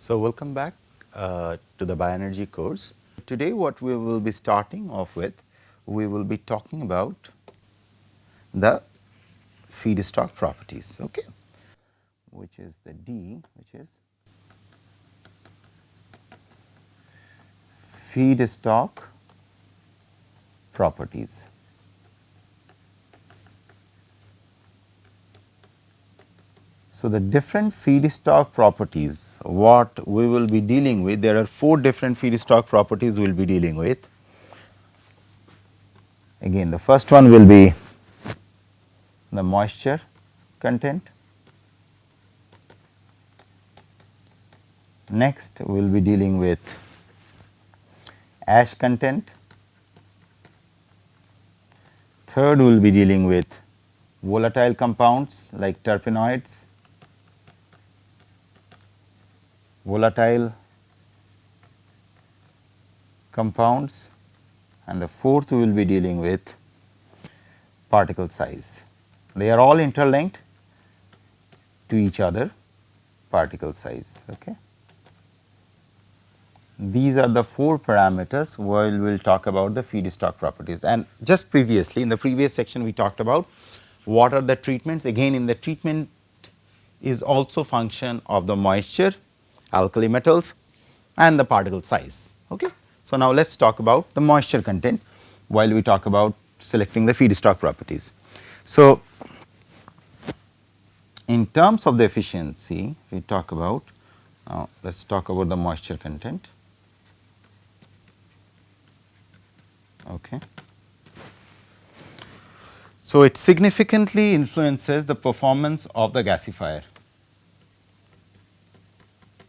So, welcome back to the bioenergy course. Today what we will be starting off with, we will be talking about the feedstock properties, okay, which is the D, which is feedstock properties. So, the different feedstock properties, what we will be dealing with, there are 4 different feedstock properties we will be dealing with. Again, the first one will be the moisture content. Next, we will be dealing with ash content. Third, we will be dealing with volatile compounds like terpenoids, volatile compounds, and the fourth we will be dealing with particle size. They are all interlinked to each other, particle size. Okay. These are the 4 parameters while we will talk about the feedstock properties. And just previously, in the previous section, we talked about what are the treatments. Again, in the treatment is also function of the moisture, alkali metals, and the particle size. Okay. So, now let us talk about the moisture content while we talk about selecting the feedstock properties. So, in terms of the efficiency, we talk about, now let us talk about the moisture content. Okay. So, it significantly influences the performance of the gasifier.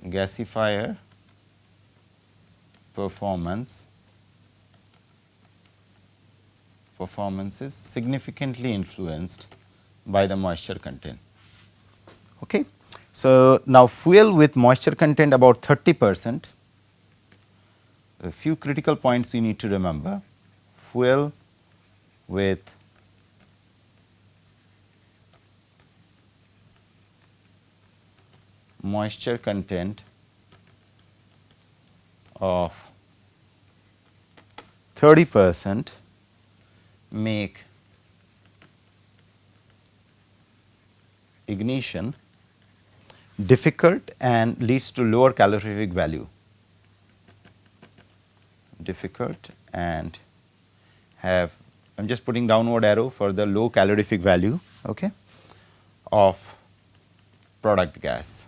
Gasifier performance is significantly influenced by the moisture content. Okay. So, now fuel with moisture content about 30%, a few critical points you need to remember. Fuel with moisture content of 30% make ignition difficult and leads to lower calorific value. Difficult and have, I am just putting downward arrow for the low calorific value, okay, of product gas.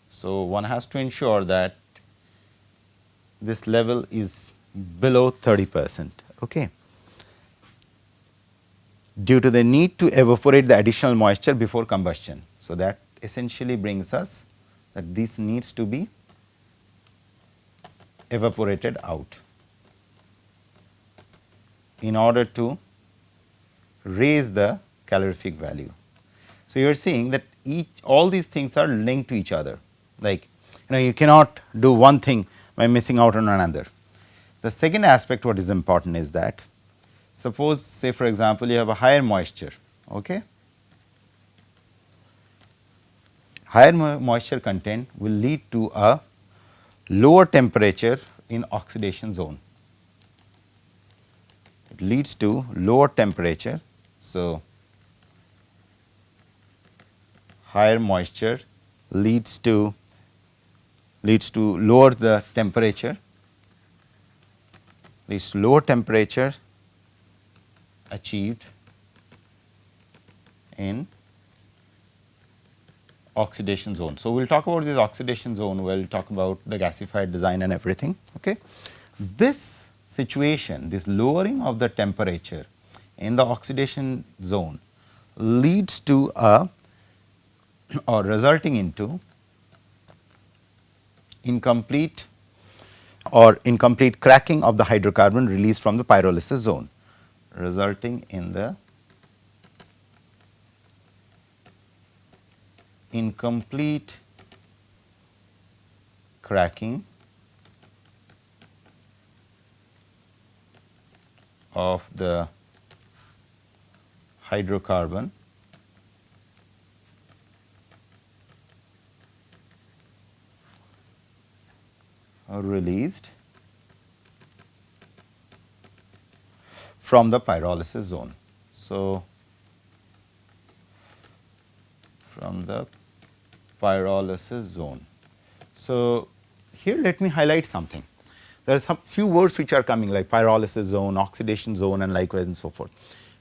So, one has to ensure that this level is below 30%, okay, due to the need to evaporate the additional moisture before combustion. So, that essentially brings us that this needs to be evaporated out in order to raise the calorific value. So, you are seeing that all these things are linked to each other, like you cannot do one thing by missing out on another. The second aspect what is important is that suppose say for example, you have a higher moisture, okay. Higher moisture content will lead to a lower temperature in oxidation zone. It leads to lower temperature. So, higher moisture leads to lower the temperature, leads to lower temperature achieved in oxidation zone. So, we will talk about this oxidation zone, we will talk about the gasifier design and everything. Okay. This situation, this lowering of the temperature in the oxidation zone leads to a or resulting into incomplete cracking of the hydrocarbon released from the pyrolysis zone, resulting in the incomplete cracking of the hydrocarbon released from the pyrolysis zone. So, from the pyrolysis zone. So, here let me highlight something. There are some few words which are coming like pyrolysis zone, oxidation zone and likewise and so forth.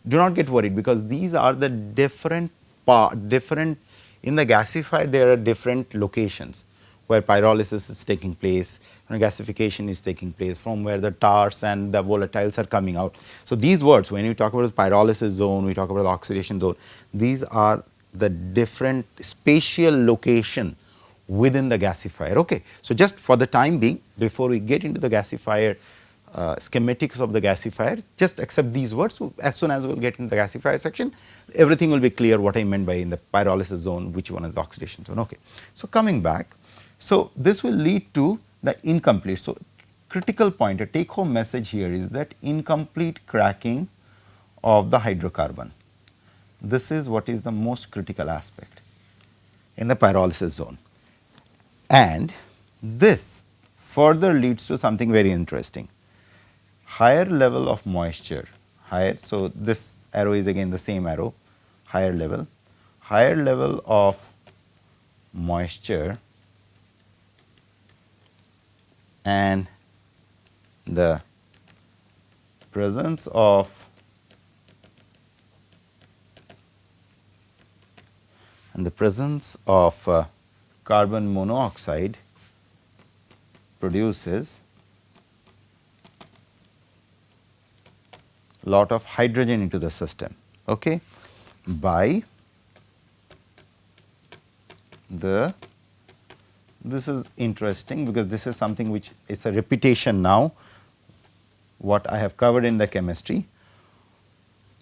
Do not get worried because these are the different in the gasifier there are different locations where pyrolysis is taking place and gasification is taking place, from where the tars and the volatiles are coming out. So, these words when we talk about the pyrolysis zone, we talk about the oxidation zone, these are the different spatial location within the gasifier. Okay. So, just for the time being before we get into the gasifier schematics of the gasifier, just accept these words. As soon as we will get into the gasifier section, everything will be clear what I meant by in the pyrolysis zone, which one is the oxidation zone. Okay. So, coming back, so this will lead to the incomplete. So, critical point, a take home message here is that incomplete cracking of the hydrocarbon. This is what is the most critical aspect in the pyrolysis zone, and this further leads to something very interesting. Higher level of moisture, higher. So, this arrow is again the same arrow, higher level of moisture and the presence of carbon monoxide produces lot of hydrogen into the system, okay, by the, this is interesting because this is something which is a repetition now what I have covered in the chemistry,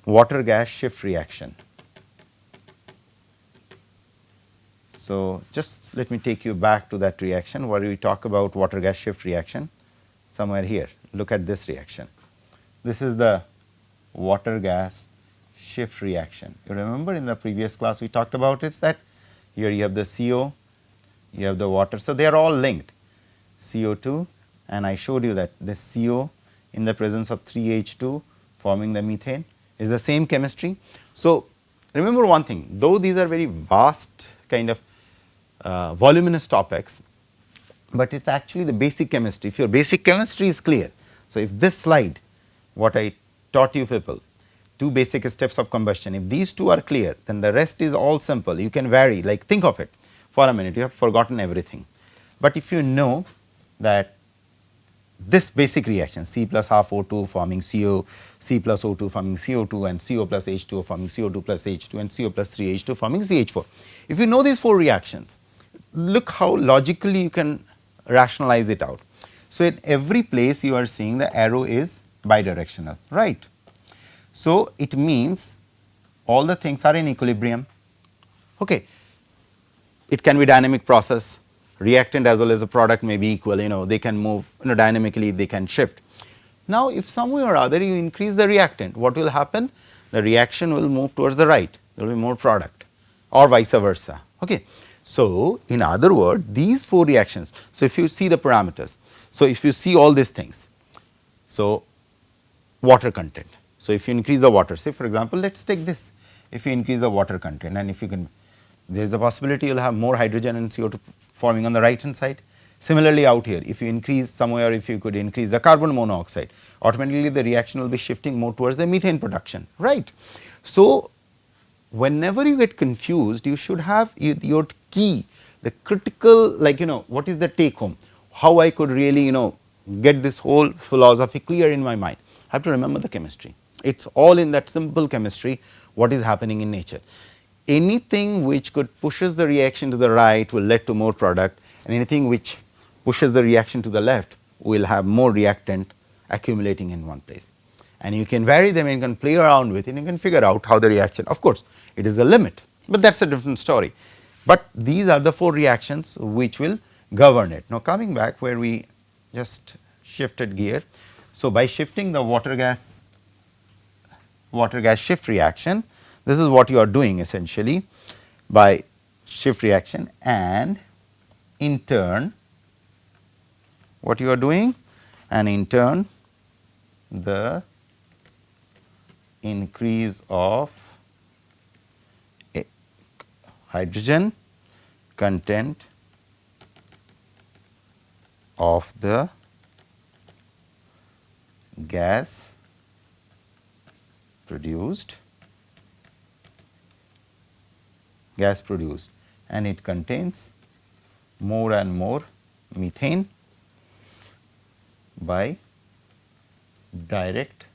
water gas shift reaction. So, just let me take you back to that reaction where we talk about water gas shift reaction somewhere here. Look at this reaction. This is the water gas shift reaction. You remember in the previous class we talked about it, that here you have the CO, you have the water. So, they are all linked, CO2, and I showed you that this CO in the presence of 3H2 forming the methane is the same chemistry. So, remember one thing, though these are very vast kind of voluminous topics, but it is actually the basic chemistry. If your basic chemistry is clear, so if this slide what I taught you people, two basic steps of combustion, if these two are clear, then the rest is all simple. You can vary, like think of it for a minute, you have forgotten everything. But if you know that this basic reaction C plus half O2 forming CO, C plus O2 forming CO2 and CO plus H2 forming CO2 plus H2 and CO plus 3H2 forming CH4. If you know these four reactions, look how logically you can rationalize it out. So, at every place you are seeing the arrow is bidirectional, right. So, it means all the things are in equilibrium. Okay. It can be dynamic process, reactant as well as a product may be equal, they can move dynamically, they can shift. Now, if some way or other you increase the reactant, what will happen? The reaction will move towards the right, there will be more product or vice versa. Okay. So, in other words, these four reactions, so if you see the parameters, so if you see all these things, so water content. So, if you increase the water, say for example, let us take this, if you increase the water content and if you can, there is a possibility you will have more hydrogen and CO2 forming on the right hand side. Similarly, out here, if you increase somewhere, if you could increase the carbon monoxide, automatically the reaction will be shifting more towards the methane production, right. So, whenever you get confused, you should have your key, the critical, like what is the take home, how I could really get this whole philosophy clear in my mind. I have to remember the chemistry. It is all in that simple chemistry what is happening in nature. Anything which could pushes the reaction to the right will lead to more product, and anything which pushes the reaction to the left will have more reactant accumulating in one place. And you can vary them and you can play around with it and you can figure out how the reaction, of course, it is a limit, but that is a different story. But these are the four reactions which will govern it. Now, coming back where we just shifted gear. So, by shifting the water gas shift reaction, this is what you are doing essentially by shift reaction, and in turn what you are doing, and in turn the increase of hydrogen content of the gas produced and it contains more and more methane by direct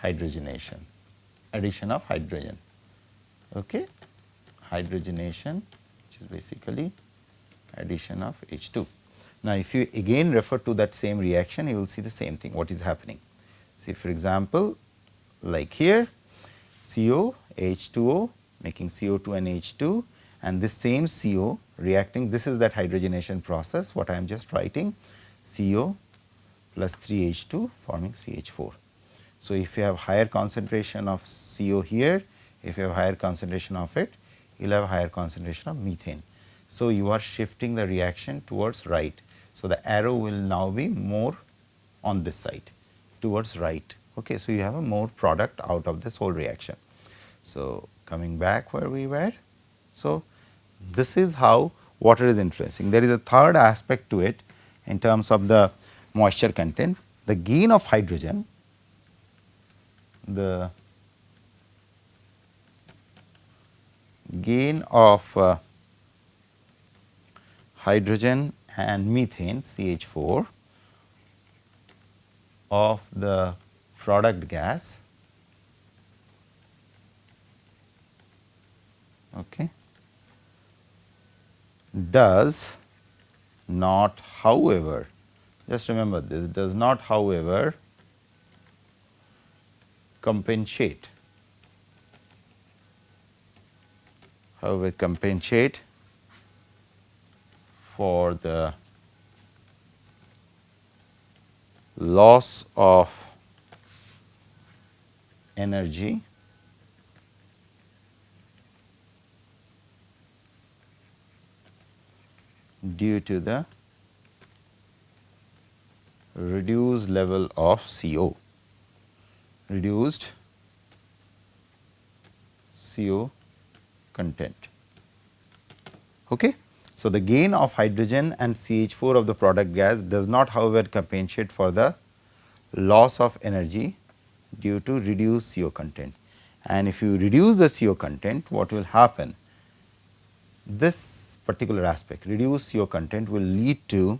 hydrogenation, addition of hydrogen. Okay. Hydrogenation, which is basically addition of H2. Now, if you again refer to that same reaction, you will see the same thing, what is happening. See, for example, like here CO, H2O making CO2 and H2, and this same CO reacting, this is that hydrogenation process, what I am just writing, CO plus 3H2 forming CH4. So, if you have higher concentration of CO here, if you have higher concentration of it, you will have higher concentration of methane. So, you are shifting the reaction towards right. So, the arrow will now be more on this side towards right. Okay. So, you have a more product out of this whole reaction. So, coming back where we were. So, this is how water is influencing. There is a third aspect to it in terms of the moisture content, the gain of hydrogen, the gain of hydrogen and methane CH4 of the product gas, okay, does not, however, just remember this, does not however compensate for the loss of energy due to the reduced level of CO, reduced CO content. Okay. So, the gain of hydrogen and CH4 of the product gas does not however compensate for the loss of energy due to reduced CO content. And if you reduce the CO content, what will happen? This particular aspect, reduced CO content, will lead to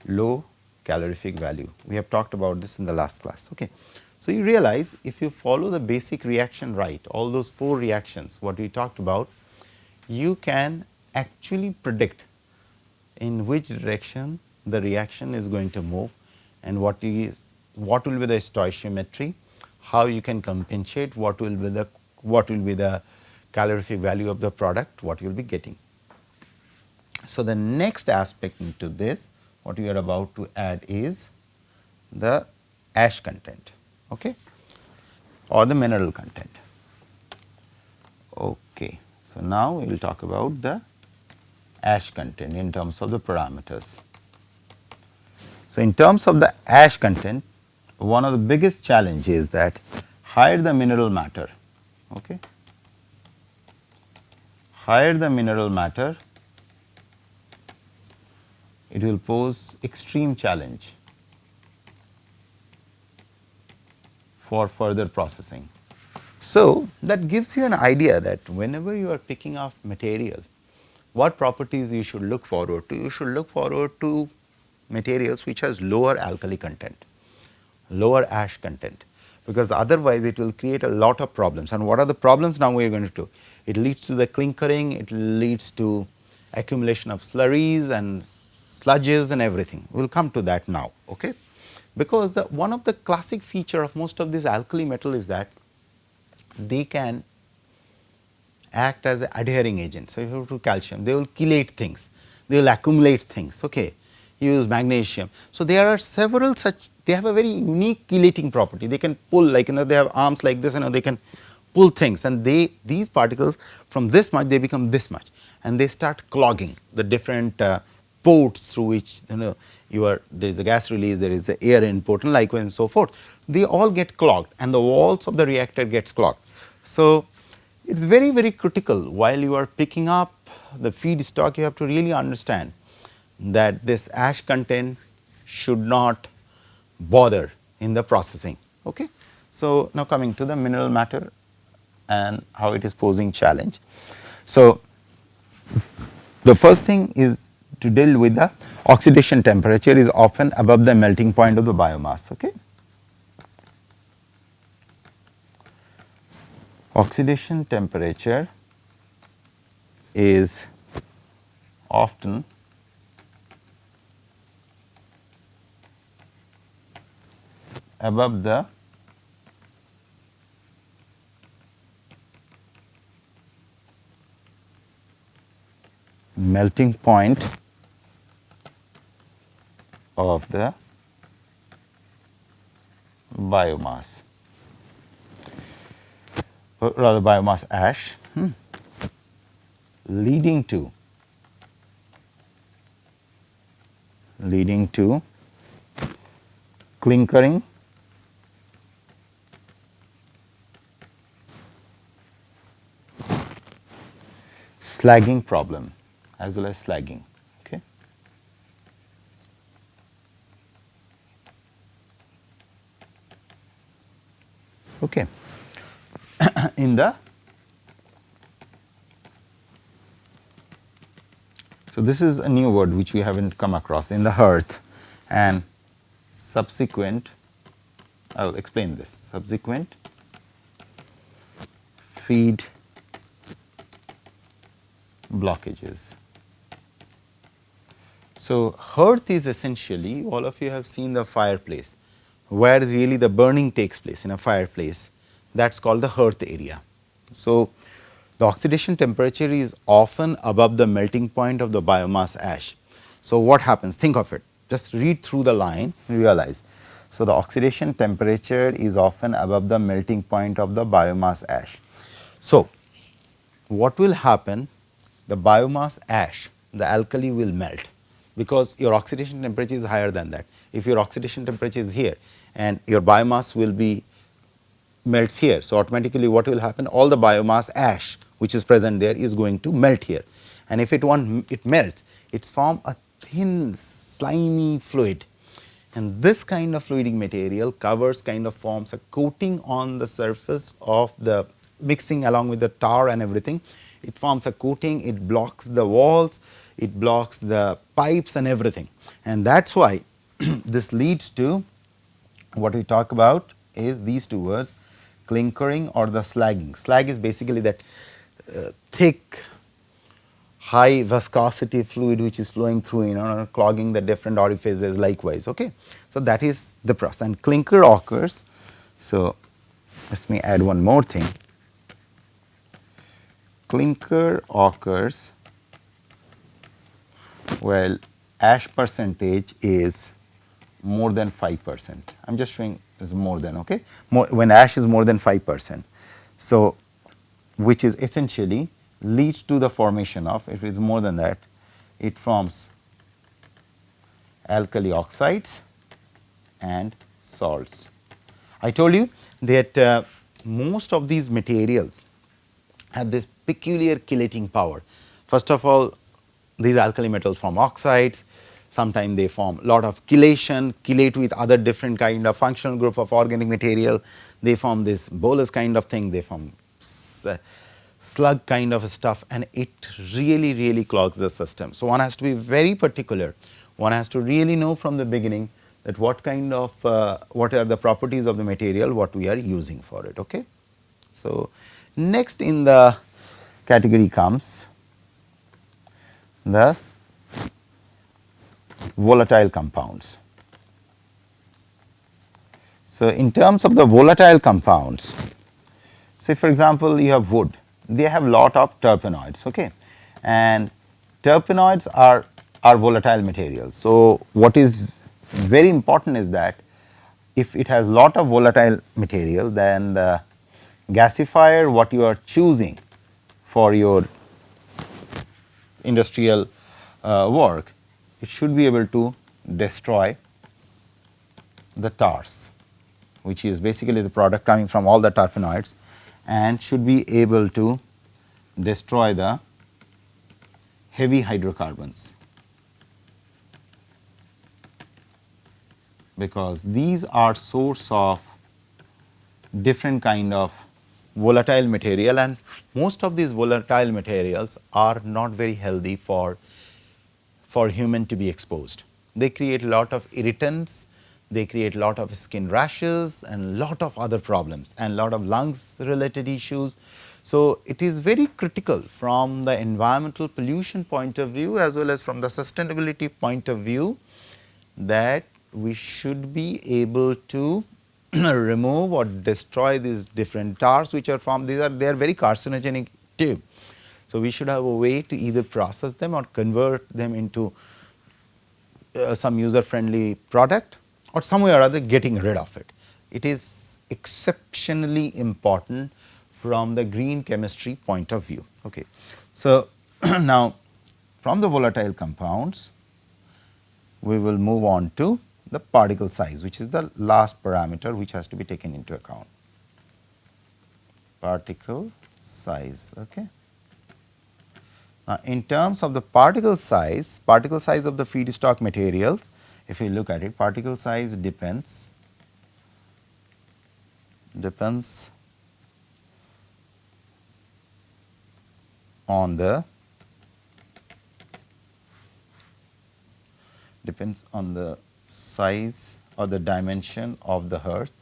low calorific value. We have talked about this in the last class. Okay. So, you realize if you follow the basic reaction right, all those 4 reactions what we talked about, you can actually predict in which direction the reaction is going to move and what will be the stoichiometry, how you can compensate, what will be the calorific value of the product, what you will be getting. So, the next aspect into this, what we are about to add is the ash content, okay, or the mineral content. Okay. So, now we will talk about the ash content in terms of the parameters. So, in terms of the ash content, one of the biggest challenge is that higher the mineral matter, okay, higher the mineral matter, it will pose extreme challenge for further processing. So, that gives you an idea that whenever you are picking up materials, what properties you should look forward to? You should look forward to materials which has lower alkali content, lower ash content, because otherwise it will create a lot of problems. And what are the problems now we are going to do? It leads to the clinkering, it leads to accumulation of slurries and sludges and everything. We will come to that now, okay? Because one of the classic feature of most of these alkali metal is that they can act as an adhering agent. So, if you have to calcium, they will chelate things, they will accumulate things, okay. Use magnesium. So, there are several such, they have a very unique chelating property. They can pull, like, they have arms like this, they can pull things, and these particles from this much they become this much and they start clogging the different ports through which there is a gas release, there is a air input, and likewise and so forth. They all get clogged, and the walls of the reactor gets clogged. So it's very, very critical while you are picking up the feedstock. You have to really understand that this ash content should not bother in the processing. Okay. So now coming to the mineral matter and how it is posing challenge. So the first thing is to deal with the oxidation temperature is often above the melting point of the biomass. Okay. Oxidation temperature is often above the melting point of the biomass, or rather biomass ash, leading to clinkering, slagging problem as well as slagging. Okay. Okay. So this is a new word which we haven't come across in the hearth and subsequent, I will explain this, subsequent feed blockages. So hearth is essentially, all of you have seen the fireplace, where really the burning takes place in a fireplace. That's called the hearth area. So the oxidation temperature is often above the melting point of the biomass ash. So what happens? Think of it. Just read through the line, realize. So the oxidation temperature is often above the melting point of the biomass ash. So what will happen? The biomass ash, the alkali will melt, because your oxidation temperature is higher than that. If your oxidation temperature is here and your biomass will be melts here. So automatically what will happen? All the biomass ash which is present there is going to melt here, and if it melts, it forms a thin slimy fluid, and this kind of fluidic material forms a coating on the surface of the mixing along with the tar and everything. It forms a coating, it blocks the walls, it blocks the pipes and everything, and that is why this leads to what we talk about is these two words, clinkering or the slagging. Slag is basically that thick, high viscosity fluid which is flowing through, clogging the different orifices likewise. Okay. So that is the process, and clinker occurs. So let me add one more thing. Clinker occurs well ash percentage is more than 5%. I am just showing is more than, okay, when ash is more than 5%. So which is essentially leads to the formation of, if it is more than that, it forms alkali oxides and salts. I told you that most of these materials have this peculiar chelating power. First of all, these alkali metals form oxides, sometimes they form lot of chelation, chelate with other different kind of functional group of organic material, they form this bolus kind of thing, they form slug kind of stuff, and it really clogs the system. So one has to be very particular, one has to really know from the beginning that what kind of, what are the properties of the material, what we are using for it. Okay. So next in the category comes the volatile compounds. So in terms of the volatile compounds, say for example you have wood, they have lot of terpenoids, okay, and terpenoids are volatile materials. So what is very important is that if it has lot of volatile material, then the gasifier what you are choosing for your industrial work, it should be able to destroy the tars, which is basically the product coming from all the terpenoids, and should be able to destroy the heavy hydrocarbons, because these are source of different kind of volatile material, and most of these volatile materials are not very healthy for human to be exposed. They create a lot of irritants, they create a lot of skin rashes and lot of other problems and lot of lungs related issues. So, it is very critical from the environmental pollution point of view as well as from the sustainability point of view that we should be able to remove or destroy these different tars which are formed. They are very carcinogenic too. So, we should have a way to either process them or convert them into some user friendly product or some way or other getting rid of it. It is exceptionally important from the green chemistry point of view. Okay. So, now from the volatile compounds we will move on to the particle size, which is the last parameter which has to be taken into account. Particle size. Okay. Now, in terms of the particle size of the feedstock materials, if we look at it, particle size depends on the size or the dimension of the hearth,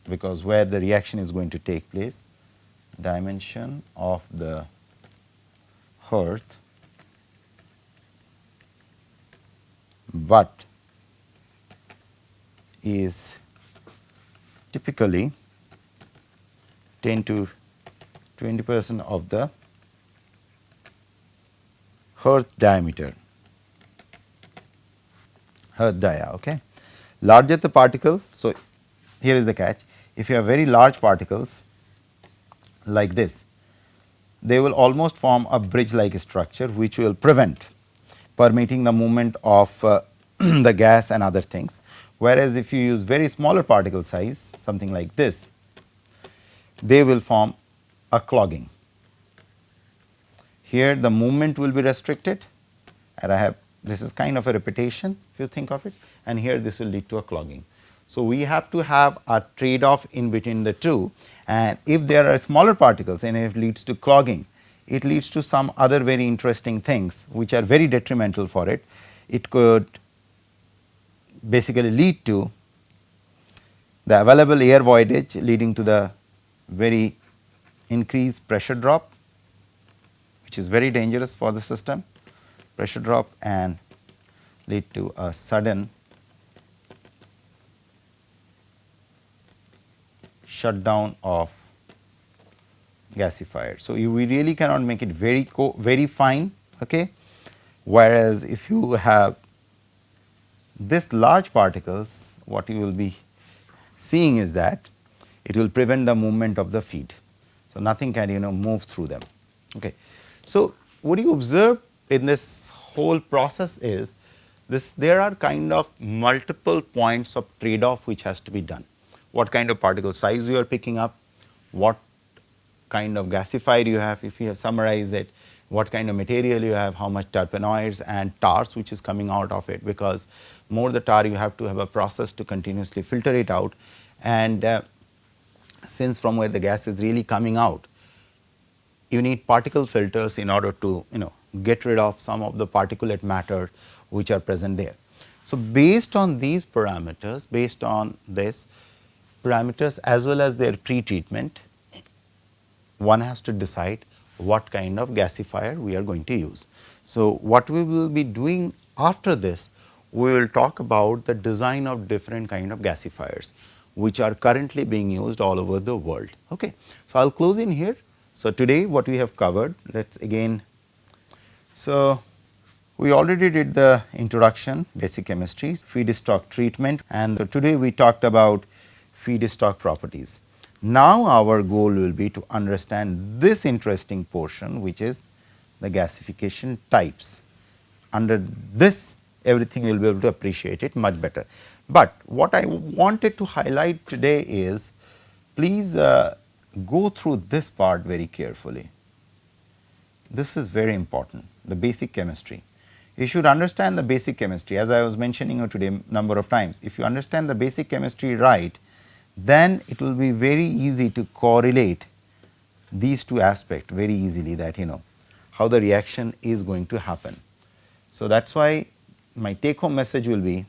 because where the reaction is going to take place, dimension of the hearth, but is typically 10 to 20% of the hearth diameter, hearth dia. Okay. Larger the particle, so here is the catch. If you have very large particles like this, they will almost form a bridge like structure which will prevent permitting the movement of the gas and other things. Whereas, if you use very smaller particle size, something like this, they will form a clogging. Here the movement will be restricted, and I have, this is kind of a repetition if you think of it, and here this will lead to a clogging. So, we have to have a trade off in between the two, and if there are smaller particles and it leads to clogging, it leads to some other very interesting things which are very detrimental for it. It could basically lead to the available air voidage, leading to the very increased pressure drop, which is very dangerous for the system, pressure drop, and lead to a sudden shutdown of gasifier. So, we really cannot make it very fine. Okay. Whereas, if you have this large particles, what you will be seeing is that it will prevent the movement of the feed. So, nothing can move through them. Okay. So, what you observe in this whole process is this, there are kind of multiple points of trade off which has to be done. What kind of particle size you are picking up, what kind of gasifier you have, if you have summarized it, what kind of material you have, how much terpenoids and tars which is coming out of it, because more the tar you have to have a process to continuously filter it out, and since from where the gas is really coming out, you need particle filters in order to get rid of some of the particulate matter which are present there. So, based on these parameters, based on this parameters as well as their pre-treatment, one has to decide what kind of gasifier we are going to use. So, what we will be doing after this, we will talk about the design of different kind of gasifiers which are currently being used all over the world. Okay. So, I will close in here. So, today what we have covered, let us again, so we already did the introduction, basic chemistry, feedstock treatment, and today we talked about feedstock properties. Now, our goal will be to understand this interesting portion which is the gasification types. under this everything you will be able to appreciate it much better. But what I wanted to highlight today is, please go through this part very carefully. This is very important, the basic chemistry. You should understand the basic chemistry, as I was mentioning today number of times. If you understand the basic chemistry right, then it will be very easy to correlate these two aspects very easily, that how the reaction is going to happen. So, that is why my take home message will be,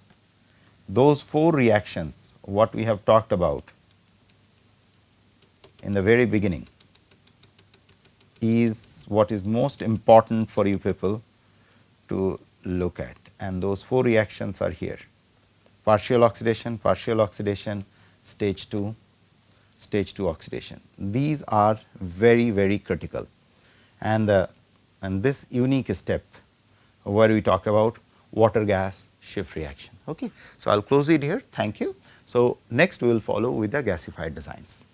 those 4 reactions what we have talked about in the very beginning is what is most important for you people to look at, and those 4 reactions are here: partial oxidation, stage 2, stage 2 oxidation. These are very, very critical, and this unique step where we talked about water gas shift reaction. Okay. So, I will close it here. Thank you. So, next we will follow with the gasified designs.